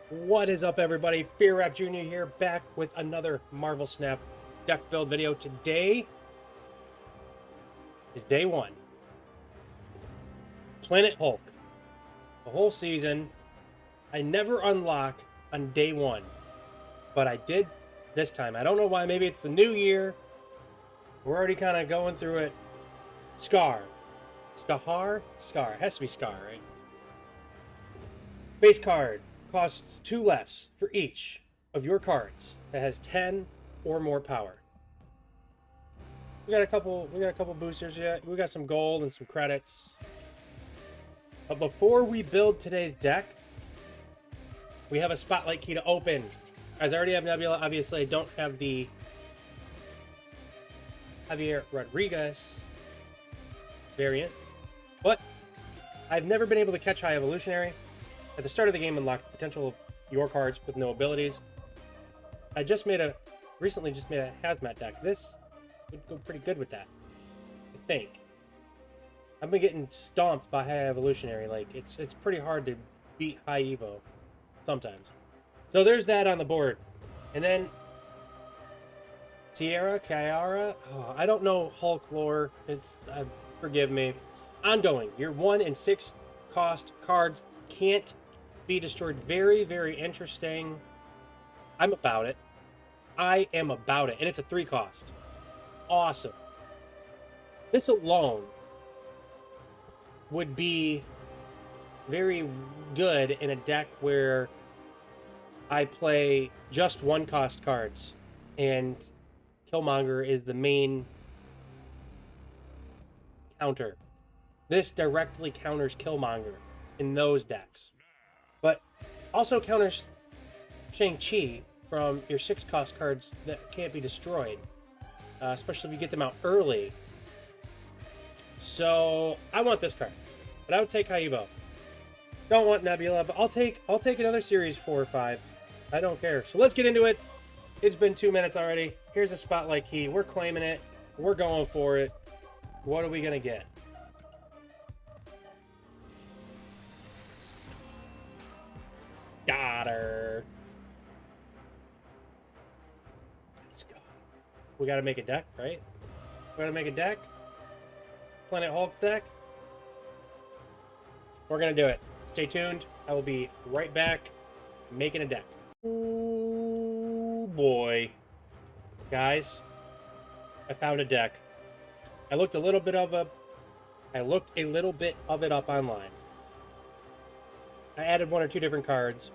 What is up, everybody? Fear Rap Jr. here, back with another Marvel Snap deck build video. Today is day one. Planet Hulk. The whole season. I never unlock on day one, but I did this time. I don't know why. Maybe it's the new year. We're already kind of going through it. Skaar. Skaar? Skaar. It has to be Skaar, right? Base card. Costs 2 less for each of your cards that has 10 or more power. We got a couple boosters yet. We got some gold and some credits. But before we build today's deck, we have a spotlight key to open. As I already have Nebula, obviously I don't have the Javier Rodriguez variant, but I've never been able to catch High Evolutionary. At the start of the game, unlocked the potential of your cards with no abilities. I recently just made a hazmat deck. This would go pretty good with that, I think. I've been getting stomped by High Evolutionary. Like, it's pretty hard to beat High Evo sometimes. So there's that on the board. And then Caiera. Oh, I don't know Hulk lore. Forgive me. Ongoing. Your 1 and 6 cost cards can't be destroyed. Very, very interesting. I'm about it. I am about it. And it's a 3 cost. Awesome. This alone would be very good in a deck where I play just 1 cost cards and Killmonger is the main counter. This directly counters Killmonger in those decks. But also counters Shang Chi from your 6 cost cards that can't be destroyed. Especially if you get them out early. So I want this card. But I would take Haivo. Don't want Nebula, but I'll take another series 4 or 5. I don't care. So let's get into it. It's been 2 minutes already. Here's a spotlight key. We're claiming it. We're going for it. What are we gonna get? Got her. Let's go. We gotta make a deck, right? We gotta make a deck. Planet Hulk deck. We're gonna do it. Stay tuned. I will be right back making a deck. Ooh boy. Guys, I found a deck. I looked a little bit of it up online. I added 1 or 2 different cards.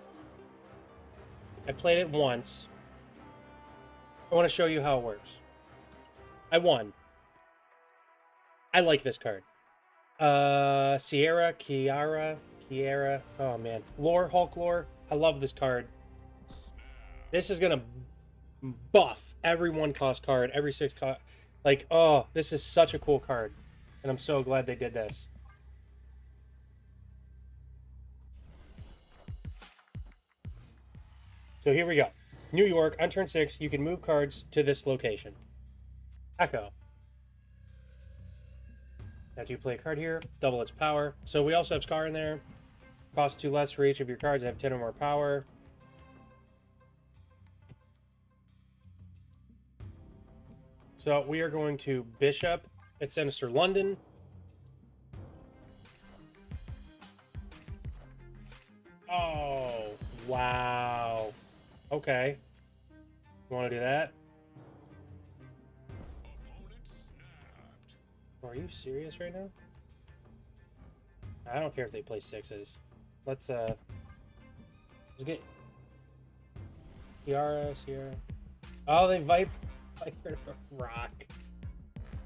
I played it once. I want to show you how it works. I like this card. Caiera. Oh man, Hulk lore. I love this card. This is gonna buff every 1 cost card, every 6 cost. Like, oh, this is such a cool card, and I'm so glad they did this. So here we go. New York, on turn 6, you can move cards to this location. Echo. After you play a card here, double its power. So we also have Skaar in there. Costs 2 less for each of your cards that have 10 or more power. So we are going to Bishop at Sinister London. Oh, wow. Okay. You want to do that? Are you serious right now? I don't care if they play 6s. Let's get Ciaera. Oh, they Viper Rock.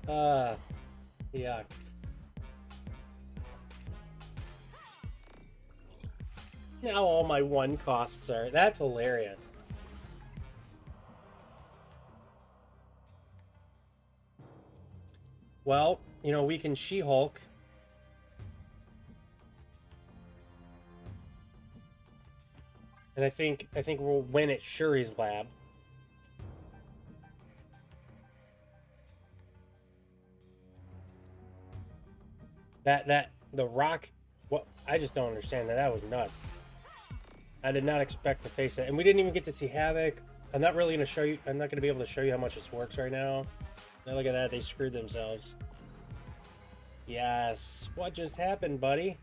Yuck. Now all my 1 costs are. That's hilarious. Well, you know, we can She-Hulk. And I think we'll win at Shuri's lab. The Rock, what, I just don't understand that. That was nuts. I did not expect to face it. And we didn't even get to see Havok. I'm not really going to show you. I'm not going to be able to show you how much this works right now. Now look at that. They screwed themselves. Yes. What just happened, buddy?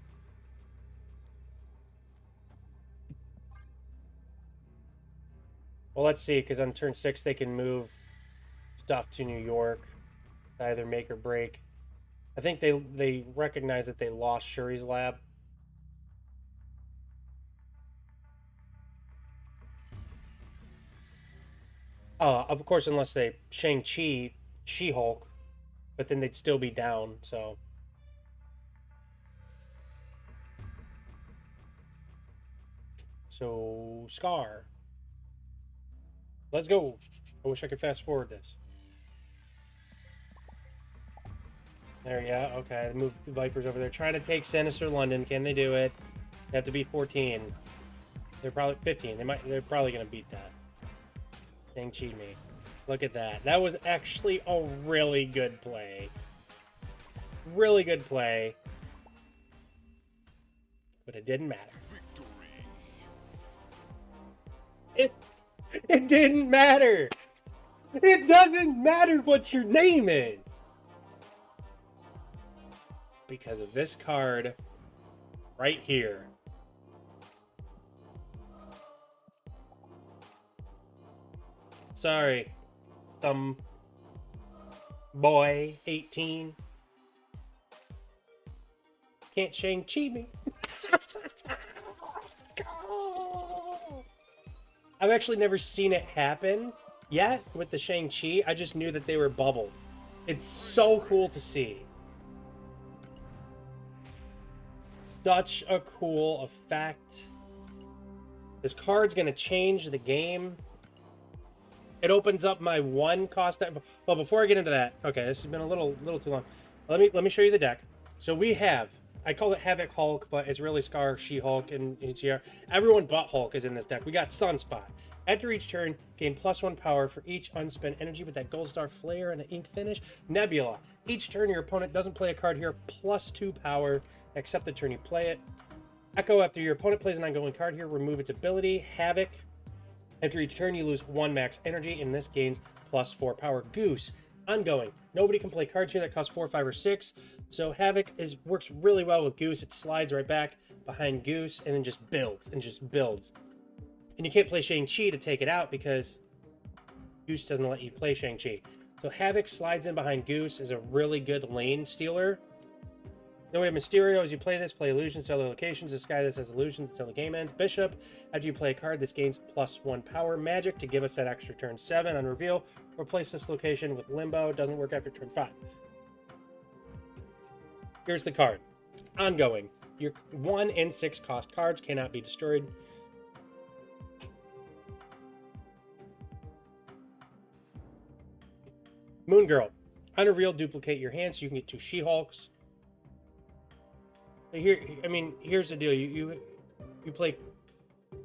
Well, let's see. Because on turn 6, they can move stuff to New York. Either make or break. I think they recognize that they lost Shuri's lab. Of course, unless they Shang Chi, She-Hulk, but then they'd still be down. So Skaar. Let's go. I wish I could fast forward this. There, yeah, okay. Move the Vipers over there. Trying to take Sinister London. Can they do it? They have to be 14. They're probably 15. They're probably gonna beat that. Shang-Chi me. Look at that. That was actually a really good play. Really good play. But it didn't matter. It didn't matter. It doesn't matter what your name is. Because of this card right here. Sorry, some boy, 18. Can't Shang-Chi me. I've actually never seen it happen yet with the Shang-Chi. I just knew that they were bubbled. It's so cool to see. Such a cool effect. This card's going to change the game. It opens up my one cost deck. Well, before I get into that, okay, this has been a little too long. Let me show you the deck. So we have, I call it Havok Hulk, but it's really Skaar, She-Hulk, and Ciaera. Everyone but Hulk is in this deck. We got Sunspot. After each turn, gain +1 power for each unspent energy with that Gold Star Flare and an ink finish. Nebula. Each turn your opponent doesn't play a card here, +2 power, except the turn you play it. Echo. After your opponent plays an ongoing card here, remove its ability. Havok. After each turn, you lose 1 max energy, and this gains +4 power. Goose. Ongoing. Nobody can play cards here that cost 4, 5, or 6. So Havok works really well with Goose. It slides right back behind Goose and then just builds and just builds. And you can't play Shang-Chi to take it out because Goose doesn't let you play Shang-Chi. So Havok slides in behind Goose is a really good lane stealer. Then we have Mysterio. As you play this, play illusions to other locations. Disguise this as illusions until the game ends. Bishop. After you play a card, this gains +1 power. Magik to give us that extra turn 7 on reveal. Replace this location with Limbo. Doesn't work after turn 5. Here's the card. Ongoing. Your 1 and 6 cost cards cannot be destroyed. Moon Girl. On reveal, duplicate your hand so you can get 2 She-Hulks. Here, I mean, here's the deal. You play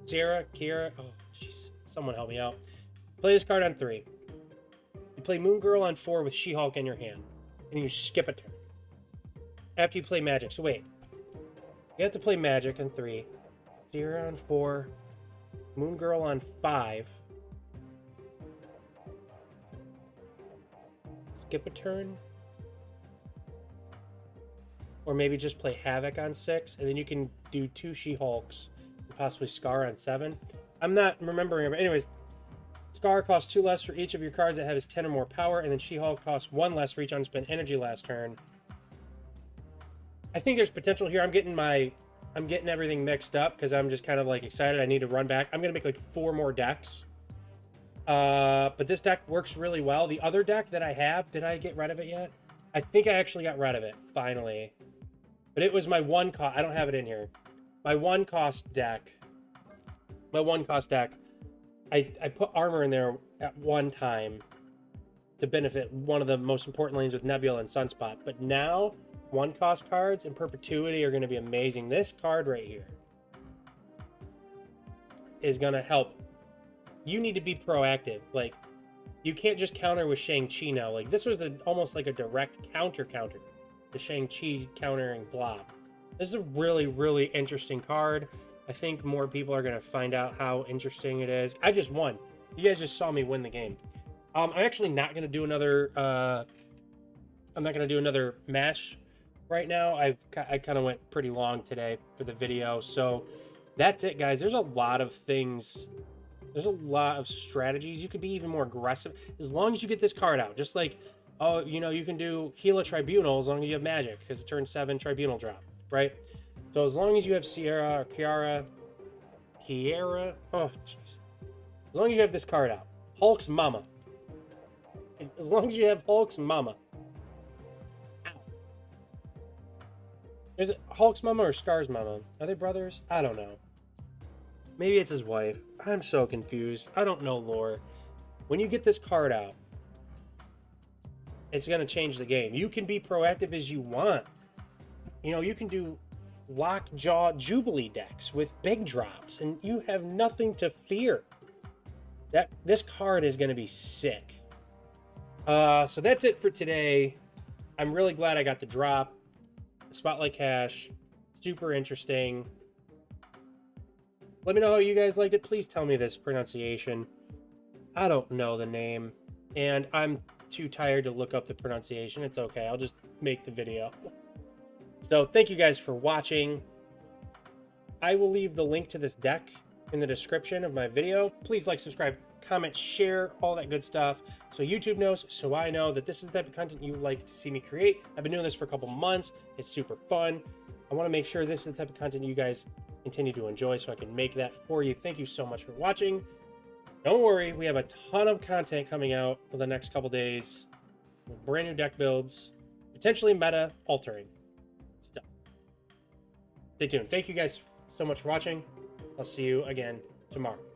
Caiera. Oh, jeez. Someone help me out. Play this card on 3. You play Moon Girl on 4 with She-Hulk in your hand. And then you skip a turn. After you play Magik. So wait. You have to play Magik on 3. Ciaera on 4. Moon Girl on 5. Skip a turn. Or maybe just play Havok on 6, and then you can do 2 She-Hulks, and possibly Skaar on 7. I'm not remembering, but anyways, Skaar costs 2 less for each of your cards that have his 10 or more power, and then She-Hulk costs 1 less for each unspent energy last turn. I think there's potential here. I'm getting everything mixed up because I'm just kind of like excited. I need to run back. I'm gonna make like 4 more decks. But this deck works really well. The other deck that I have, did I get rid of it yet? I think I actually got rid of it finally. But it was my 1 cost. I don't have it in here. My 1 cost deck. I put armor in there at one time to benefit one of the most important lanes with Nebula and Sunspot. But now, 1 cost cards in perpetuity are going to be amazing. This card right here is going to help. You need to be proactive. Like, you can't just counter with Shang-Chi now. Like, this was almost like a direct counter. The Shang-Chi countering Blob. This is a really, really interesting card. I think more people are going to find out how interesting it is. I just won. You guys just saw me win the game. I'm actually not going to do another... I'm not going to do another match right now. I kind of went pretty long today for the video. So that's it, guys. There's a lot of things. There's a lot of strategies. You could be even more aggressive as long as you get this card out. Just like, oh, you know, you can do heal a Tribunal as long as you have Magik, because it turns 7 Tribunal drop, right? So as long as you have Ciaera or Caiera, oh jeez, as long as you have this card out, Hulk's mama. As long as you have Hulk's mama. Ow. Is it Hulk's mama or Skaar's mama? Are they brothers? I don't know. Maybe it's his wife. I'm so confused. I don't know lore. When you get this card out, it's going to change the game. You can be proactive as you want. You know, you can do Lockjaw Jubilee decks with big drops, and you have nothing to fear. This card is going to be sick. So that's it for today. I'm really glad I got the drop. Spotlight Cash. Super interesting. Let me know how you guys liked it. Please tell me this pronunciation. I don't know the name, and I'm too tired to look up the pronunciation. It's okay. I'll just make the video. So thank you guys for watching. I will leave the link to this deck in the description of my video. Please like, subscribe, comment, share, all that good stuff, so YouTube knows, so I know that this is the type of content you like to see me create. I've been doing this for a couple months. It's super fun. I want to make sure this is the type of content you guys continue to enjoy, so I can make that for you. Thank you so much for watching. Don't worry, we have a ton of content coming out for the next couple days. Brand new deck builds, potentially meta altering stuff. Stay tuned. Thank you guys so much for watching. I'll see you again tomorrow.